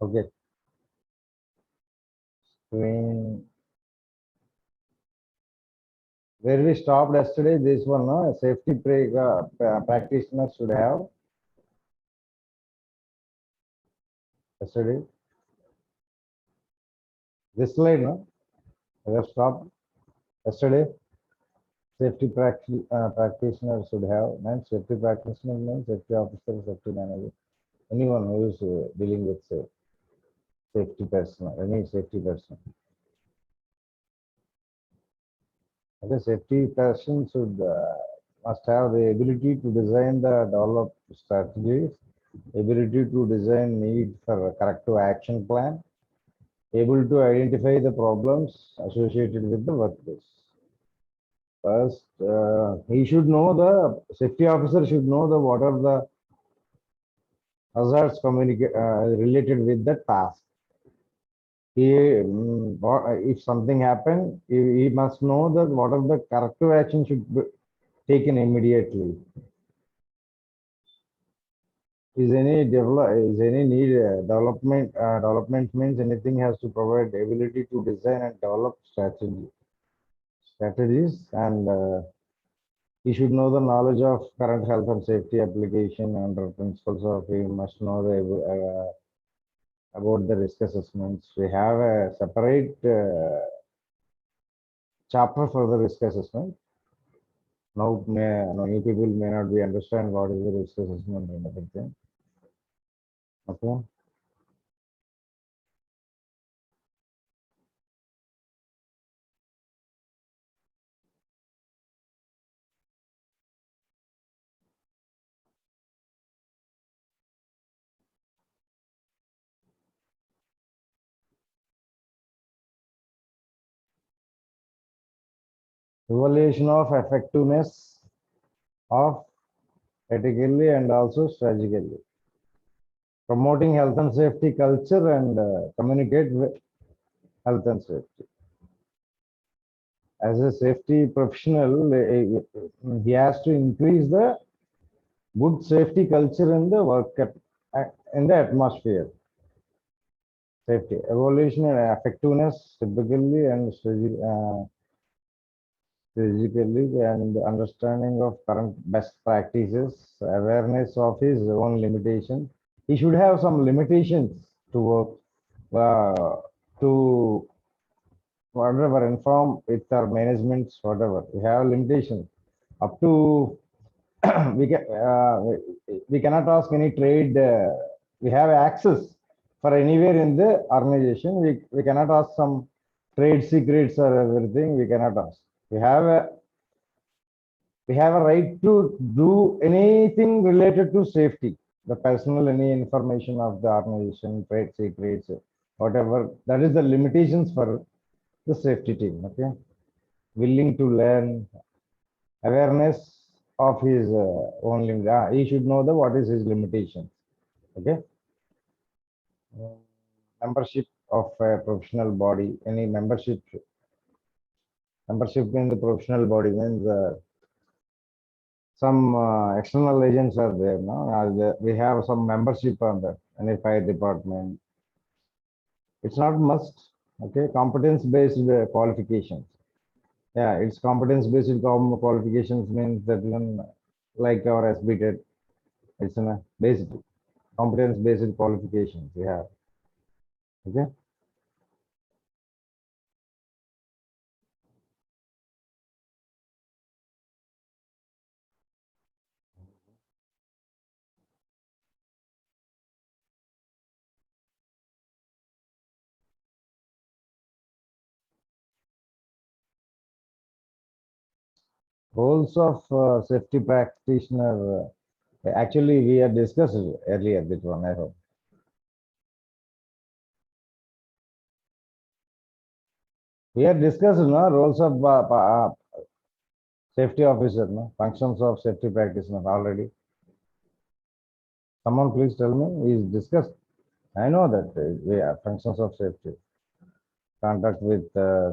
Okay. Screen. Where we stopped yesterday, this one, no? Safety practitioner should have yesterday. This slide, no? We have stopped yesterday. Safety practitioner should have. Man, safety practitioner means safety officer, safety manager. Anyone who is dealing with safety person, any safety person. Okay, safety person should must have the ability to design the develop strategies, ability to design need for a corrective action plan, able to identify the problems associated with the workplace. First, he should know the safety officer should know the what are the hazards related with the task. If something happened, he must know that what are the corrective action should be taken immediately. Is any need development means anything has to provide the ability to design and develop strategies, and he should know the knowledge of current health and safety application under principles of he must know the about the risk assessments. We have a separate chapter for the risk assessment. Now, new people may not be understand what is the risk assessment and everything. Okay. Evaluation of effectiveness of ethically and also strategically. Promoting health and safety culture and communicate with health and safety. As a safety professional, he has to increase the good safety culture in the in the atmosphere. Safety, evolution and effectiveness typically and strategically and understanding of current best practices, awareness of his own limitation. He should have some limitations to work, to whatever inform with our managements, whatever. We have limitations up to we cannot ask any trade. We have access for anywhere in the organization. We cannot ask some trade secrets or everything. We cannot ask. We have a right to do anything related to safety, the personal any information of the organization, trade secrets, whatever. That is the limitations for the safety team. Okay, willing to learn, awareness of his own limit. He should know the what is his limitations. Okay. Membership of a professional body. Any membership in the professional body means some external agents are there. No, we have some membership on the any fire department. It's not must. Okay, competence based qualifications. Yeah, it's competence based qualifications means that one like our SBTED, it's a basic competence based qualifications we have. Okay. Roles of safety practitioner. Actually, we had discussed earlier this one, I hope. We had discussed no, roles of safety officer, no, functions of safety practitioner already. Someone please tell me, is discussed. I know that we are functions of safety, contact with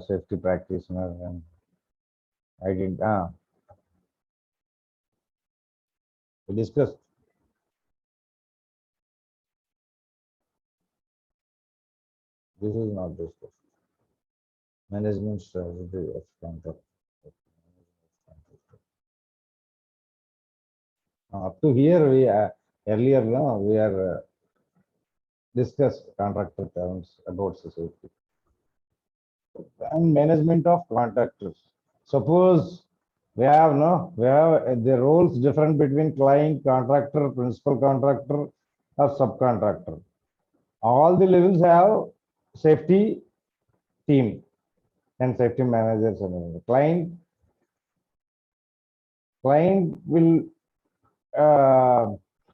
safety practitioner, and I did. We discussed. This is not discussed. Management strategy of contract. Up to here, we earlier no, we are discussed contractor terms about society and management of contractors. Suppose we have the roles different between client, contractor, principal contractor, or subcontractor. All the levels have safety team and safety managers and everything. Client will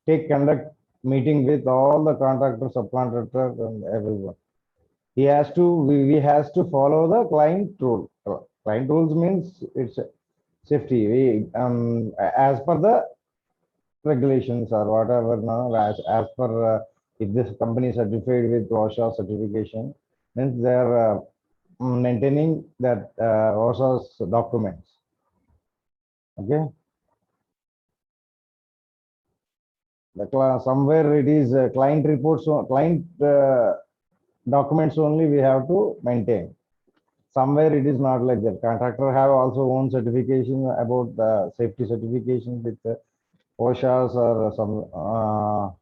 conduct meeting with all the contractors, subcontractors, and everyone. He has to follow the client rule. Client rules means it's safety. As per the regulations or whatever. Now, as per if this company is certified with OSHA certification, means they are maintaining that OSHA's documents. Okay. Somewhere it is client reports, client documents only we have to maintain. Somewhere it is not like that. Contractor have also own certification about the safety certification with OSHA's or some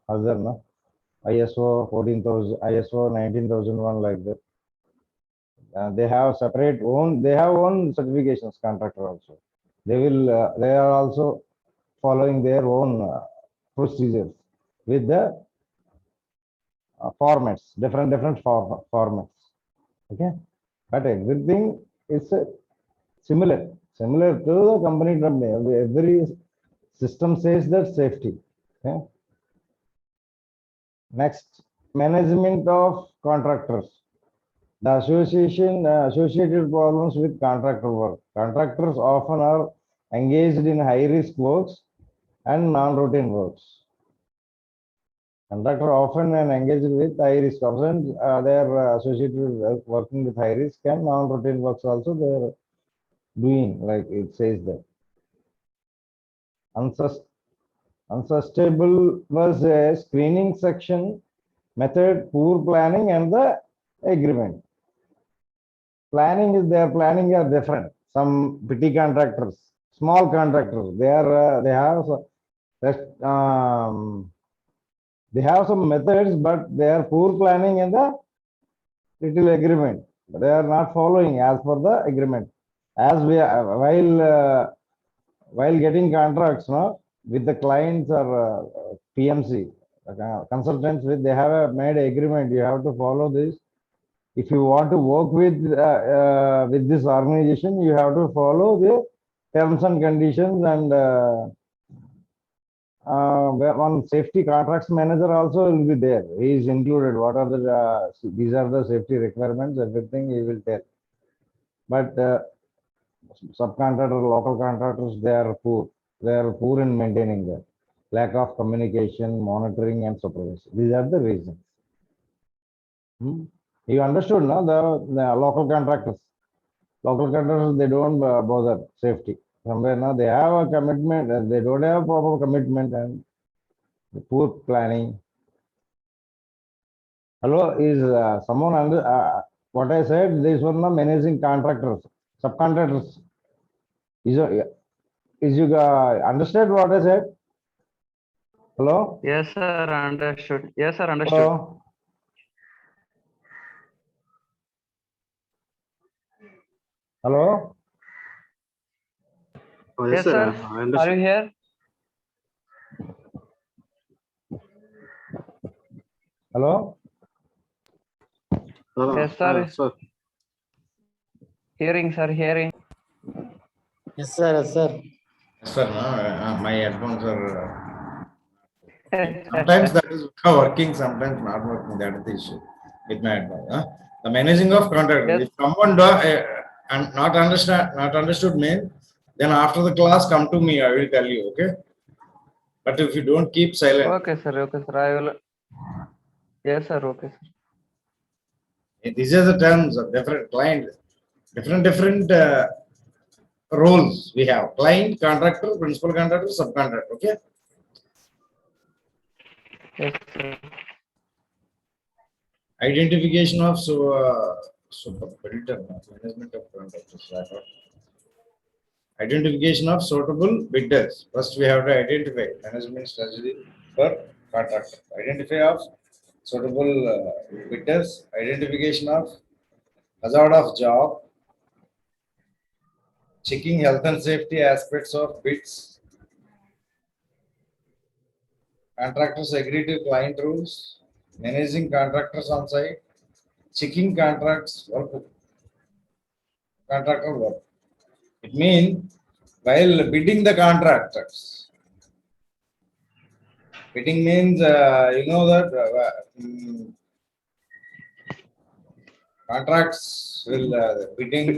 other no? ISO 14,000, ISO 19,001 like that. They have separate own. They have own certifications. Contractor also. They are also following their own procedures with the formats, different formats. Okay, but everything is similar to the company term. Every system says that safety. Okay. Next, management of contractors. The associated problems with contractor work. Contractors often are engaged in high risk works and non-routine works. Contractor often engaged with high risk. Often they are associated with working with high risk and non-routine works also they are doing, like it says that. Unsustainable was a screening section method, poor planning, and the agreement. Their planning are different. Some petty contractors, small contractors, they have some methods, but they are poor planning in the little agreement. They are not following as per the agreement. As we while getting contracts, no, with the clients or PMC consultants, they have made an agreement. You have to follow this. If you want to work with this organization, you have to follow the terms and conditions and one safety contracts manager also will be there. He is included. What are the these are the safety requirements? Everything he will tell. But subcontractor, local contractors, they are poor. They are poor in maintaining that. Lack of communication, monitoring, and supervision. These are the reasons. You understood, no? The local contractors. Local contractors, they don't bother safety. Somewhere now they have a commitment, they don't have proper commitment and poor planning. Hello, is someone under what I said? This one the managing contractors, subcontractors. Is you understand what I said? Hello? Yes, sir, understood. Yes, sir, understood. Hello? Hello? Oh, Yes, sir. I Are understand. you here? Hello? Yes, sir. Sir. Hearing, sir, hearing. Yes, sir. Yes, sir. Sir, no, my headphones are. Sometimes that is working, sometimes not working. That is the issue with my headphones. The managing of contract. Yes. If someone and not understood me, then after the class, come to me. I will tell you. Okay. But if you don't keep silent. Okay, sir. Okay, sir. I will. Yes, sir. Okay, sir. These are the terms of different client, different roles we have: client, contractor, principal contractor, subcontractor. Okay. Yes, sir. Identification of super builder, management of contractors. Identification of suitable bidders. First, we have to identify management strategy for contractor. Identify of suitable bidders. Identification of hazard of job. Checking health and safety aspects of bids. Contractors agree to client rules. Managing contractors on site. Checking contractor work. It means while bidding the contractors. Bidding means you know that contracts will bidding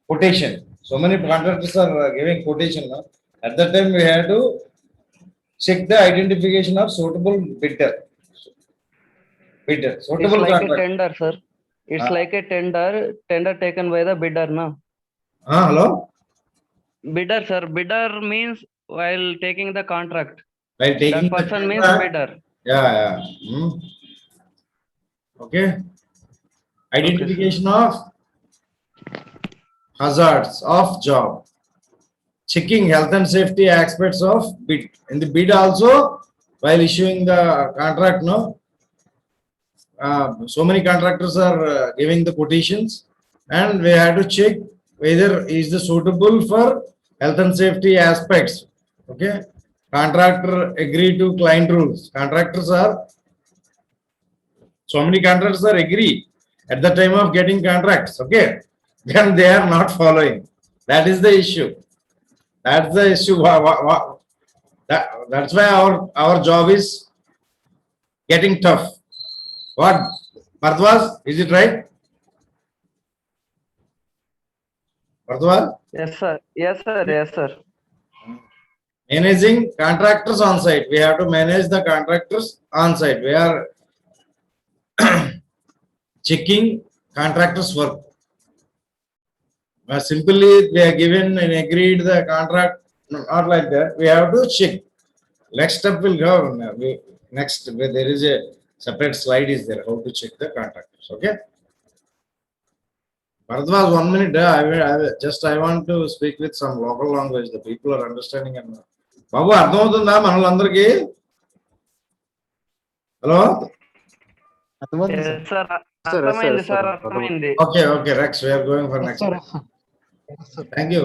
quotation. So many contractors are giving quotation. No? At that time, we have to check the identification of suitable bidder. It's Suitable like a contract. tender, sir. It's like a tender taken by the bidder, no? Hello? Bidder, sir. Bidder means while taking the contract. While taking That the person means contract, bidder. yeah. Okay. Identification of hazards of job. Checking health and safety aspects of bid. In the bid also, while issuing the contract, no. So many contractors are giving the quotations, and we have to check whether is the suitable for health and safety aspects. Okay. Contractor agree to client rules. Contractors are so many contractors are agree at the time of getting contracts. Okay, then they are not following. That is the issue. That's the issue. That's why our job is getting tough. What, Bhardwaj? Is it right? Bhardwaj? Yes, sir. Yes, sir. Yes, sir. Managing contractors on site. We have to manage the contractors on site. We are checking contractors' work. Simply, they are given and agreed the contract, not like that. We have to check. Next step will go. Next, there is a separate slide is there how to check the contractors. Okay. Bharadwaj, 1 minute. I want to speak with some local language. The people are understanding. Babu, అర్థమవుతుందా మనలందరికీ? Hello? అర్థమవుతుంది Yes, sir. Sir, అర్థమైంది, sir, sir. sir. అర్థమైంది. Okay, Rex, we are going for next. Thank you.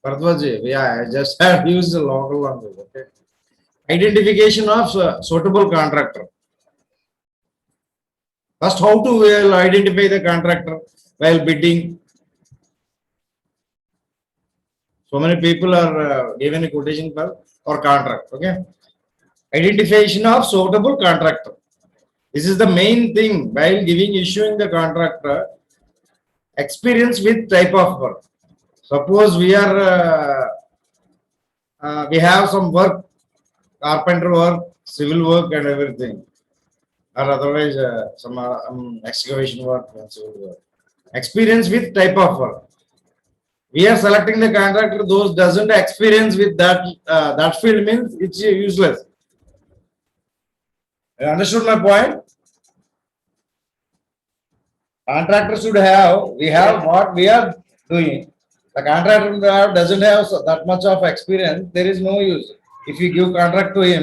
Bharadwaj, yeah, I just have used the local language. Okay. Identification of suitable contractor. First, how to identify the contractor while bidding? So many people are given a quotation for contract. Okay. Identification of suitable contractor. This is the main thing while issuing the contractor. Experience with type of work. Suppose we are we have some work, carpenter work, civil work, and everything, or otherwise some excavation work and civil work. Experience with type of work. We are selecting the contractor. Those doesn't experience with that field means it's useless. You understood my point? Contractor should have. We have what we are doing. The contractor doesn't have that much of experience. There is no use. If you give contract to him,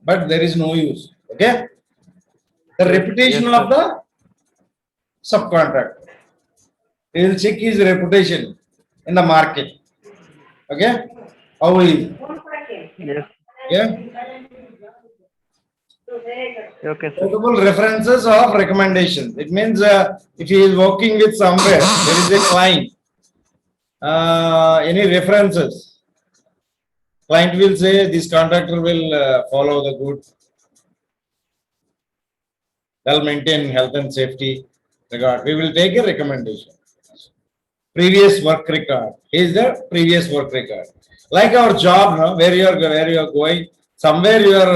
but there is no use. Okay. The reputation Yes, of the subcontractor. He will check his reputation in the market. Okay. How he is. Yes. Yeah. Okay, sir. Suitable references of recommendations. It means if he is working with somewhere, there is a client. Any references? Client will say this contractor will follow the good, well maintain health and safety regard. We will take a recommendation. Previous work record is the previous work record. Like our job, no? Where you are going, somewhere you are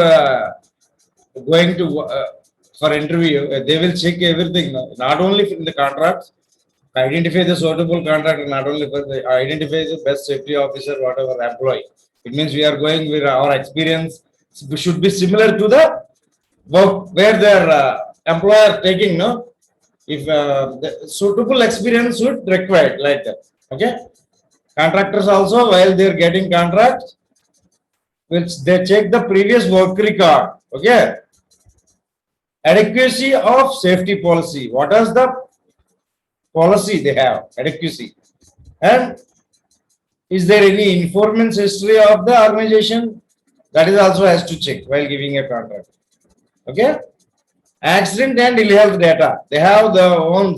going to for interview. They will check everything, no? Not only in the contracts. Identify the suitable contractor, not only for the identify the best safety officer, whatever employee. It means we are going with our experience should be similar to the work where they are employer taking, no? If the suitable experience would required like that. Okay. Contractors also, while they're getting contracts, which they check the previous work record. Okay. Adequacy of safety policy. What is the policy they have? Adequacy. And is there any informant history of the organization? That is also has to check while giving a contract. Okay. Accident and ill health data. They have the own.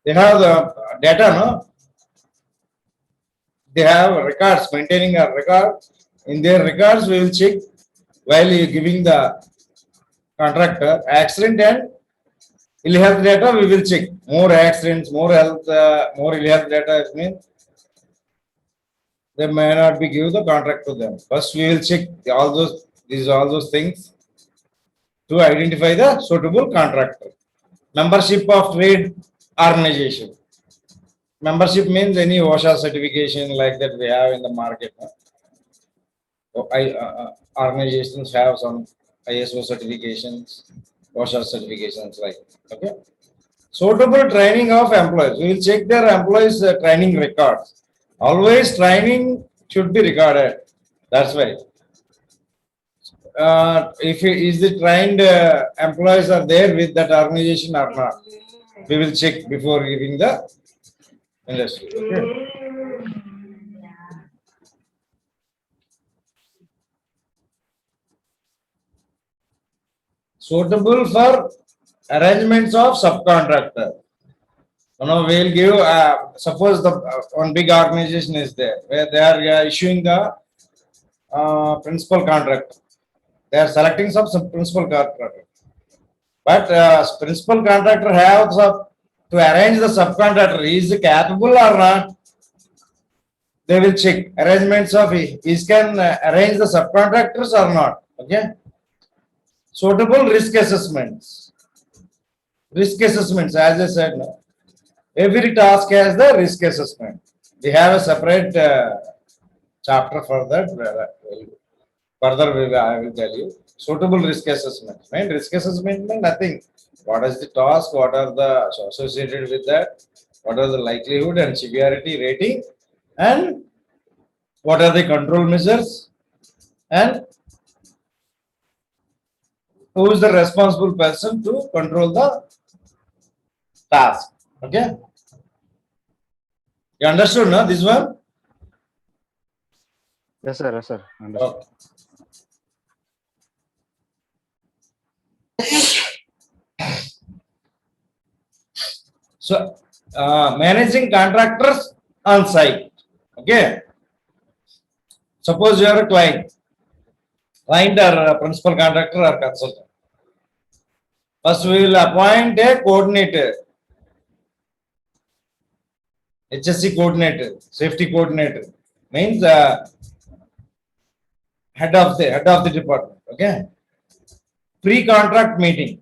They have the data, no? They have records, maintaining a record. In their records, we will check while you giving the contractor accident and ill health data. We will check more accidents, more health, more ill health data. It means they may not be give the contract to them. First, we will check all those things to identify the suitable contractor. Membership of trade organization. Membership means any OSHA certification like that we have in the market. So organizations have some ISO certifications, OSHA certifications like, okay. Suitable training of employees. We will check their employees' training records. Always training should be recorded. That's why. If is the trained employees are there with that organization or not, we will check before giving the industry. Okay. Suitable for arrangements of subcontractor. You know, we'll give, suppose the one big organization is there where they are issuing the principal contract. They are selecting some principal contractor. But principal contractor have to arrange the subcontractor. Is he capable or not? They will check arrangements of he can arrange the subcontractors or not. Okay. Suitable risk assessments. Risk assessments, as I said, no? Every task has the risk assessment. We have a separate chapter for that. Further, I will tell you. Suitable risk assessment. Right? Risk assessment means nothing. What is the task? What are the associated with that? What are the likelihood and severity rating? And what are the control measures? And who is the responsible person to control the task? Okay. You understood, no? This one? Yes, sir. Yes, sir. Understood. Okay. So, managing contractors on site. Okay. Suppose you are a client or a principal contractor or consultant. First, we will appoint a coordinator, HSC coordinator, safety coordinator, means head of the department. Okay. Pre-contract meeting.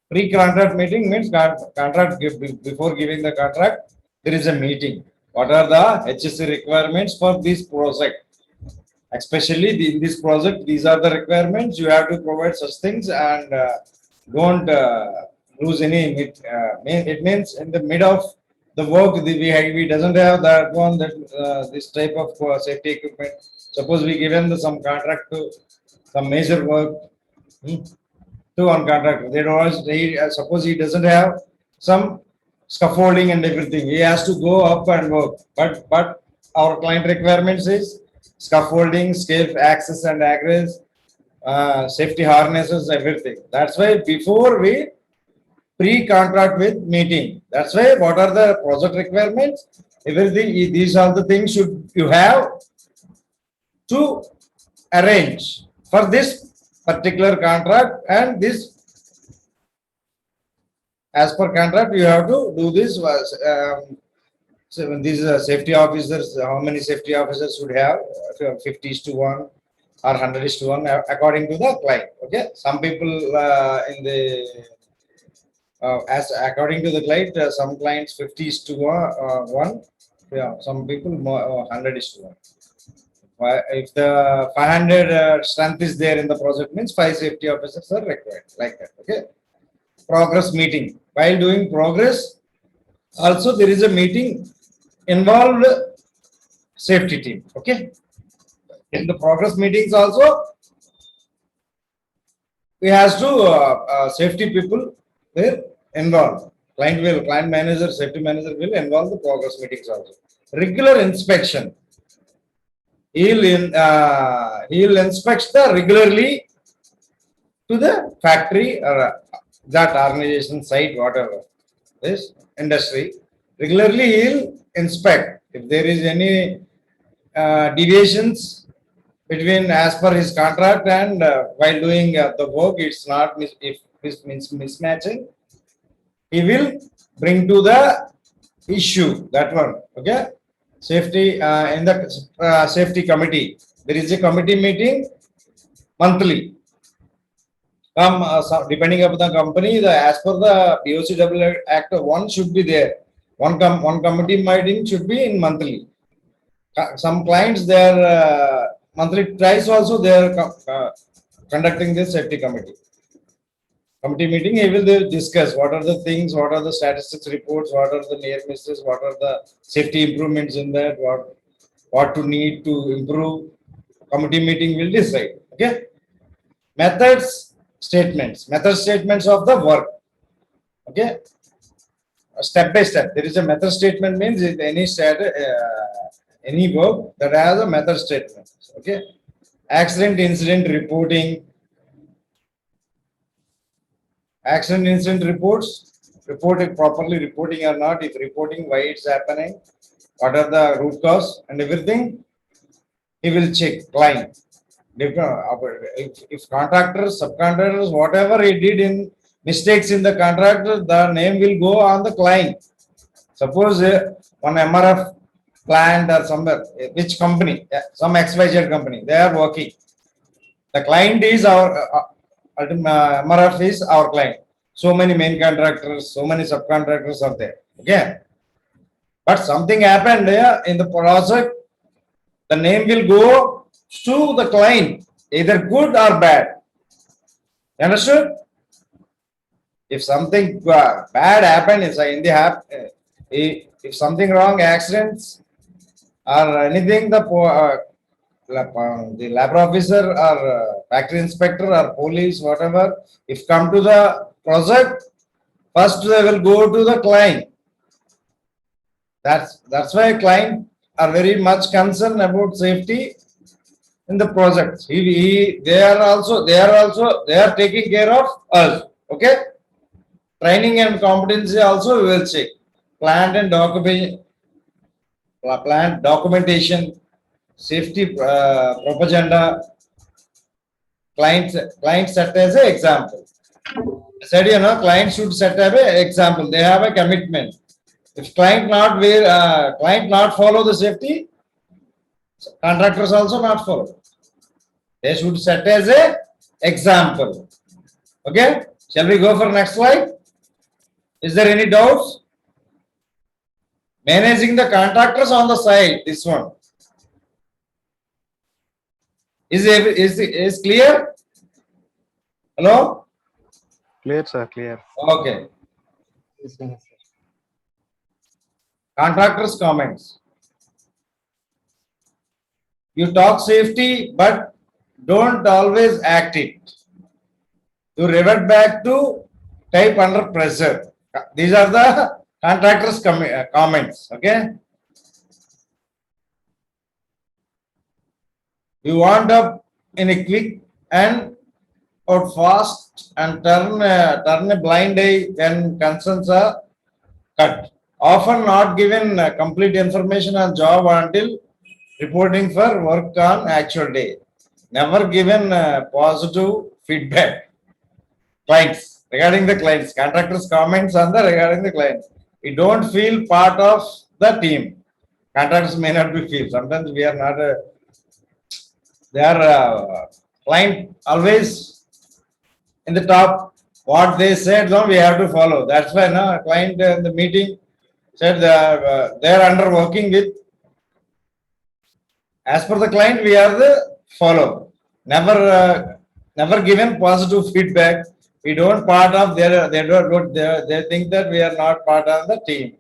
Pre-contract meeting means contract before giving the contract, there is a meeting. What are the HSC requirements for this project? Especially in this project, these are the requirements. You have to provide such things and don't lose any. It means in the mid of the work, we doesn't have that one that this type of safety equipment. Suppose we given some contract to some major work. To one contractor, they don't. Suppose he doesn't have some scaffolding and everything. He has to go up and work. But our client requirements is scaffolding, safe access and egress, safety harnesses, everything. That's why before we pre-contract with meeting. That's why what are the project requirements? Everything. These are the things you have to arrange for this particular contract, and this as per contract you have to do this. So these safety officers, how many safety officers should have? 50:1 or 100:1 according to the client. Okay, some people in the as according to the client, some clients 50:1. Yeah, some people more 100:1. If the 500 strength is there in the project, means 5 safety officers are required, like that. Okay. Progress meeting. While doing progress, also there is a meeting involved safety team. Okay. In the progress meetings also, we has to safety people will involved. Client manager, safety manager will involve the progress meetings also. Regular inspection. He'll inspect the regularly to the factory or that organization site, whatever this industry. Regularly he'll inspect if there is any deviations between as per his contract and while doing the work, it's not if this means mismatching, he will bring to the issue that one. Okay, safety in the safety committee. There is a committee meeting monthly. Depending upon the company, as per the POCW Act, one should be there. One committee meeting should be in monthly. Some clients their monthly twice also they are conducting this safety committee meeting. He will discuss what are the things, what are the statistics reports, what are the near misses, what are the safety improvements in that, what to need to improve. Committee meeting will decide. Okay. Method statements of the work. Okay. Step by step. There is a method statement means any work that has a method statement. Okay. Accident incident reporting. Accident incident reports, properly reporting or not, if reporting why it's happening, what are the root cause and everything, he will check client. If contractors, subcontractors, whatever he did in mistakes in the contractor, the name will go on the client. Suppose one MRF plant or somewhere, which company, some XYZ company, they are working. The client is our MRF is our client. So many main contractors, so many subcontractors are there. Okay. But something happened in the project, the name will go to the client, either good or bad. Understood? If something bad happened in the if something wrong, accidents or anything, the lab officer or factory inspector or police, whatever, if come to the project, first they will go to the client. That's why client are very much concerned about safety in the projects. They are taking care of us. Okay. Training and competency also we will check. Plant documentation, safety propaganda. Client set as an example. I said client should set as an example. They have a commitment. If client not follow the safety, contractors also not follow. They should set as a example. Okay. Shall we go for next slide? Is there any doubts? Managing the contractors on the side. This one is clear. Hello. Clear, sir. Clear. Okay. Contractors' comments. You talk safety, but don't always act it. You revert back to type under pressure. These are the contractors' comments. Okay. You wound up in a quick and out fast and turn a blind eye when concerns are cut. Often not given complete information on job until reporting for work on actual day. Never given positive feedback. Clients, regarding the clients, contractors' comments on the regarding the clients. We don't feel part of the team. Contractors may not be feel. Sometimes we are not. They are client always in the top. What they said, no, we have to follow. That's why no client in the meeting said they are under working with As per the client, we are the follow. Never given positive feedback. We don't part of their, they think that we are not part of the team.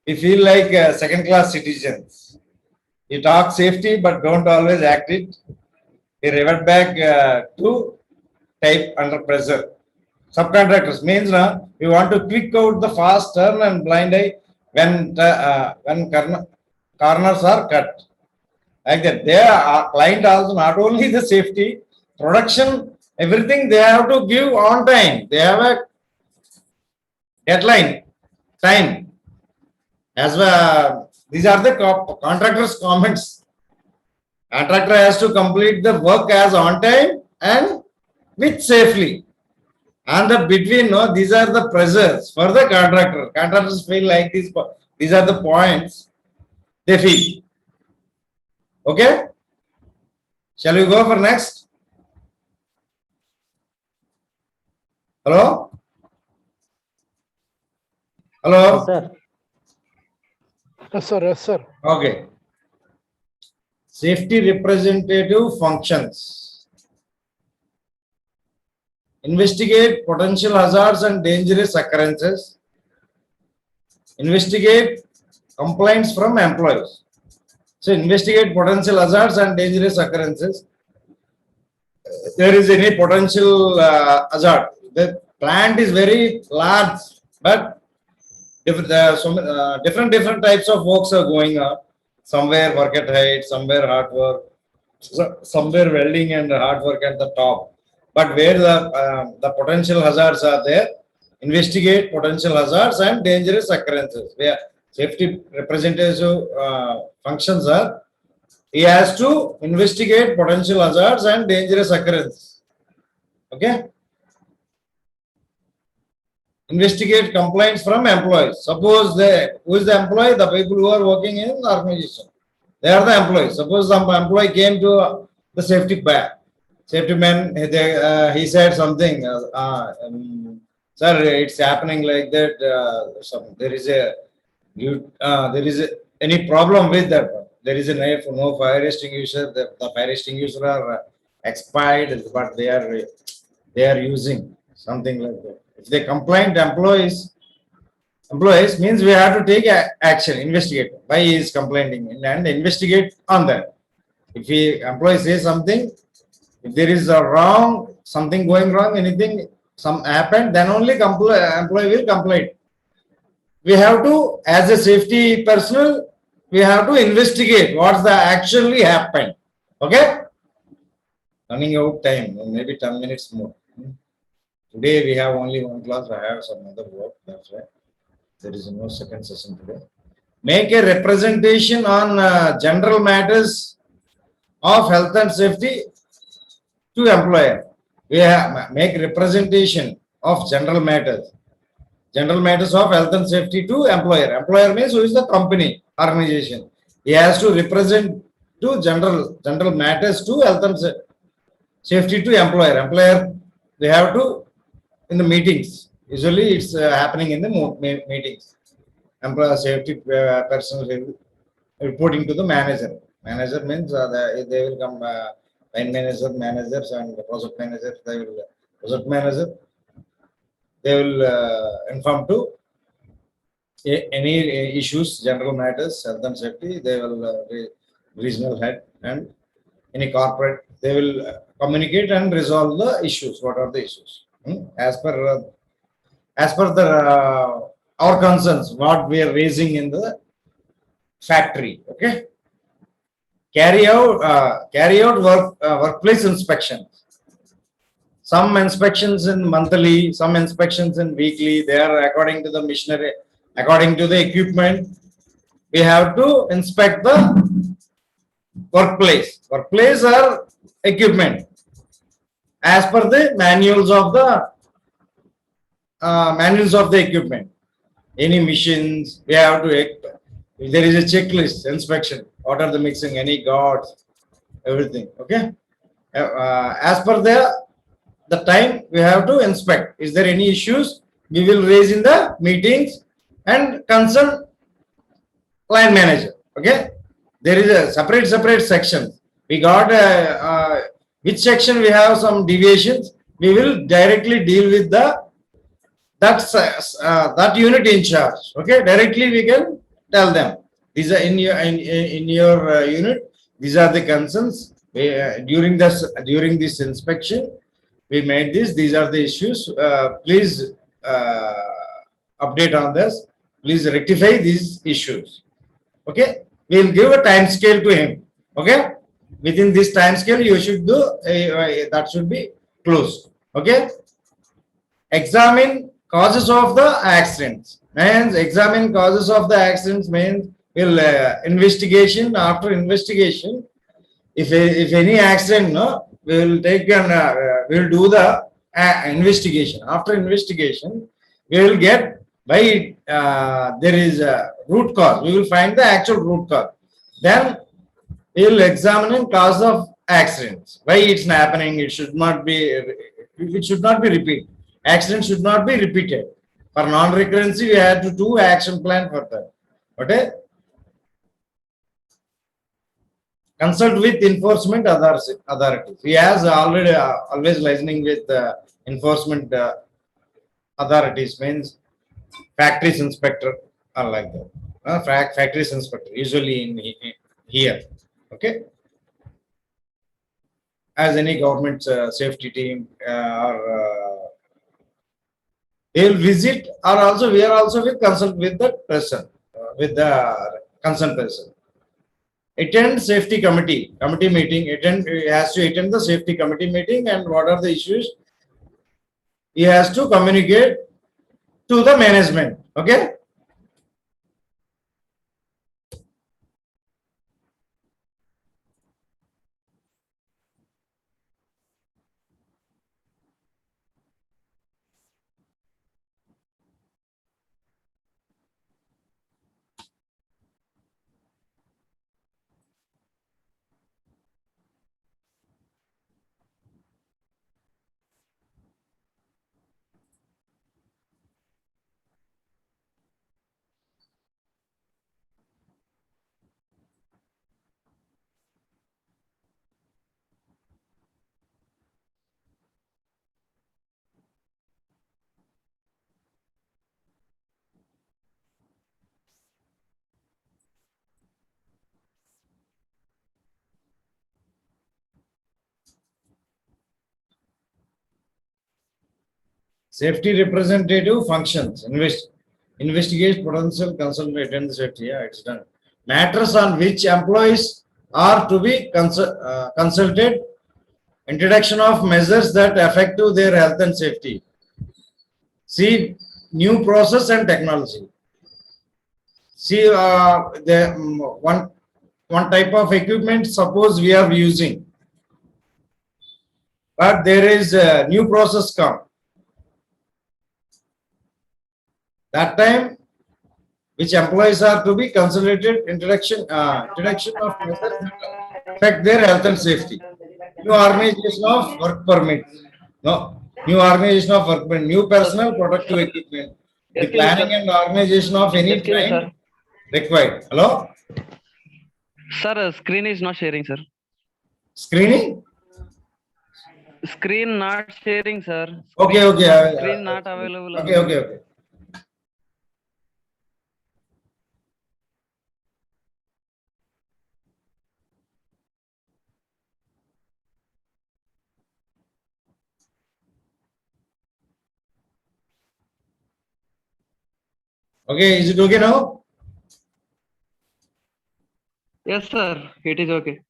We feel like second class citizens. You talk safety, but don't always act it. We revert back to type under pressure. Subcontractors means now we want to click out the fast turn and blind eye when corners are cut. Like that, they are client also not only the safety, production, everything they have to give on time. They have a deadline, time. As well, these are the contractors' comments. Contractor has to complete the work as on time and with safely. And the between, no, these are the pressures for the contractor. Contractors feel like these are the points they feel. Okay? Shall we go for next? Hello? Hello? Sir, Yes, sir. Yes, sir. Okay. Safety representative functions. Investigate potential hazards and dangerous occurrences. Investigate complaints from employees. So investigate potential hazards and dangerous occurrences. There is any potential hazard. The plant is very large, but different types of works are going on. Somewhere work at height, somewhere hard work, somewhere welding and hard work at the top. But where the potential hazards are there, investigate potential hazards and dangerous occurrences. Where safety representative functions are, he has to investigate potential hazards and dangerous occurrences. Okay. Investigate complaints from employees. Suppose who is the employee? The people who are working in the organization. They are the employees. Suppose some employee came to the safety man. He said something. Sir, it's happening like that. There is any problem with that. There is no fire extinguisher. The fire extinguisher are expired, but they are using something like that. If they complain to employees means we have to take action, investigate why he is complaining and investigate on that. If employee says something, if there is a wrong, something going wrong, anything happened, then only employee will complain. We have to, as a safety personnel, we have to investigate what's the actually happened. Okay? Running out time, maybe 10 minutes more. Today we have only one class. I have some other work. That's why there is no second session today. Make a representation on general matters of health and safety to employer. We have make representation of general matters of health and safety to employer. Employer means who is the company, organization. He has to represent to general matters to health and safety to employer. Employer, they have to in the meetings. Usually it's happening in the meetings. Employer safety personnel reporting to the manager. Manager means they will come line managers and the project managers. They will inform to any issues, general matters, health and safety. They will regional head and any corporate. They will communicate and resolve the issues. What are the issues? As per our concerns, what we are raising in the factory. Okay. Carry out workplace inspections. Some inspections in monthly, some inspections in weekly. They are according to the machinery, according to the equipment. We have to inspect the workplace. Workplace or equipment as per the manuals of the equipment. Any machines, we have to. If there is a checklist inspection. What are the mixing? Any guards, everything. Okay. As per the time we have to inspect. Is there any issues? We will raise in the meetings and concern line manager. Okay. there is a separate section. We got which section we have some deviations. We will directly deal with that unit in charge. Okay, directly we can tell them these are in your unit. These are the concerns during this inspection. We made this. These are the issues. Please update on this. Please rectify these issues. Okay, we will give a time scale to him. Okay, within this time scale, you should do that should be closed. Okay, examine causes of the accidents. Means examine causes of the accidents means will investigation. After investigation, if any accident, no, we will take and we will do the investigation. After investigation, we will get by there is a root cause. We will find the actual root cause. Then we will examine cause of accidents. Why it's happening? It should not be. It should not be repeated. Accident should not be repeated. For non-recurrency, we have to do action plan for that. Okay. Consult with enforcement authorities. He has already always listening with enforcement authorities, means factories inspector or like that. Factories inspector usually in here. Okay. As any government safety team or they will visit, or also we are also with consult with the person, with the concerned person. Attend safety committee meeting. He has to attend the safety committee meeting, and what are the issues he has to communicate to the management. Okay. Safety representative functions. Investigate potential concern to attend the safety. Yeah, it's done. Matters on which employees are to be consulted. Introduction of measures that affect to their health and safety. See new process and technology. See the one type of equipment. Suppose we are using, but there is a new process come. That time, which employees are to be consulted, introduction of measures that affect their health and safety. New organization of work permit. No, new organization of work permit, new personal protective equipment. The planning and organization of any kind required. Hello? Sir, screen is not sharing, sir. Screening? Screen not sharing, sir. Okay. Screen not available. Okay. Okay, is it okay now? Yes, sir. It is okay.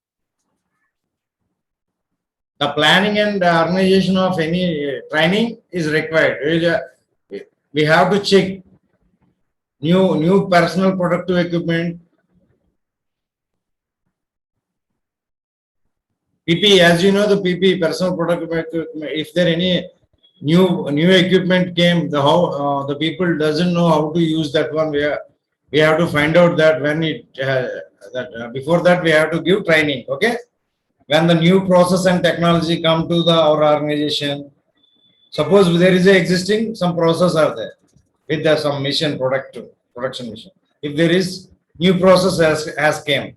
The planning and organization of any training is required. We have to check new personal protective equipment. PP, as you know, the PP personal protective equipment. If there any new equipment came, the people doesn't know how to use that one. We have to find out that when before that we have to give training. Okay. When the new process and technology come to our organization, suppose there is a existing some process are there with some production mission. If there is new process has came,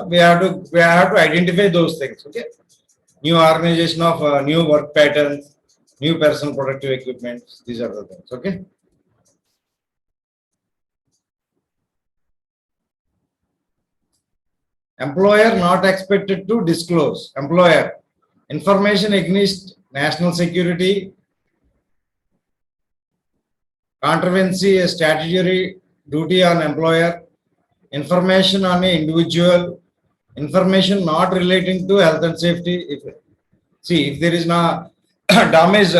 we have to identify those things. Okay, new organization of new work patterns, new personal protective equipment. These are the things. Okay. Employer not expected to disclose. Employer information against national security, contravention a statutory duty on employer, information on an individual, information not relating to health and safety. If there is no damage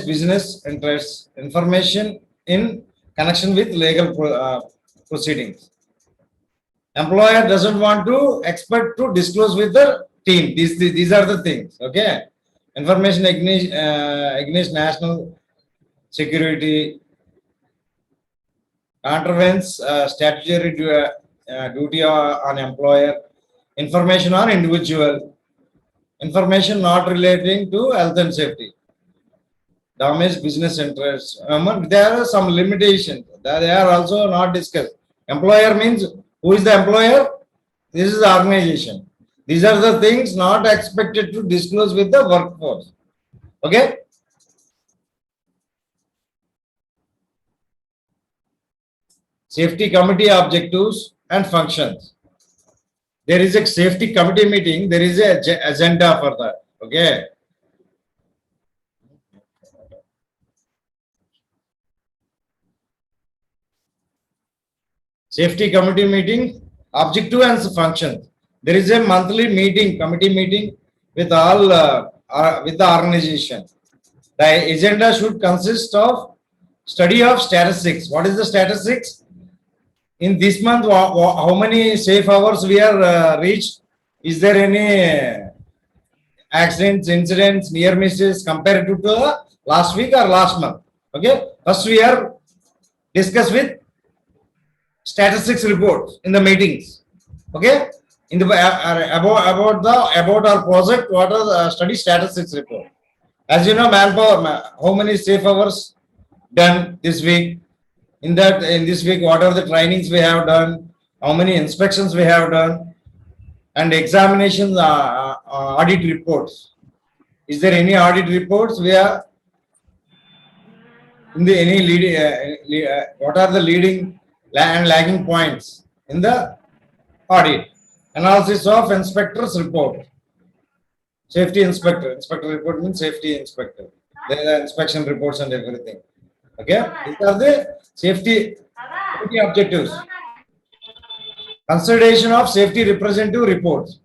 business interests, information in connection with legal proceedings. Employer doesn't want to expect to disclose with the team. These are the things. Okay, information against national security, contravenes statutory duty on employer, information on individual, information not relating to health and safety, damage business interests. There are some limitations that they are also not discussed. Employer means who is the employer? This is the organization. These are the things not expected to disclose with the workforce. Okay. Safety committee objectives and functions. There is a safety committee meeting. There is a agenda for that. Okay. Safety committee meeting, objective and functions. There is a monthly meeting, committee meeting with all with the organization. The agenda should consist of study of statistics. What is the statistics? In this month, how many safe hours we are reached? Is there any accidents, incidents, near misses compared to last week or last month? Okay. First, we are discuss with statistics reports in the meetings. Okay. In the about our project, what are the study statistics report? As you know, manpower, how many safe hours done this week? In this week, what are the trainings we have done? How many inspections we have done? And examinations, audit reports. Is there any audit reports? We are in the any leading. What are the leading and lagging points in the audit? Analysis of inspector's report. Safety inspector. Inspector report means safety inspector. There are inspection reports and everything. Okay, these are the safety objectives. Consideration of safety representative reports.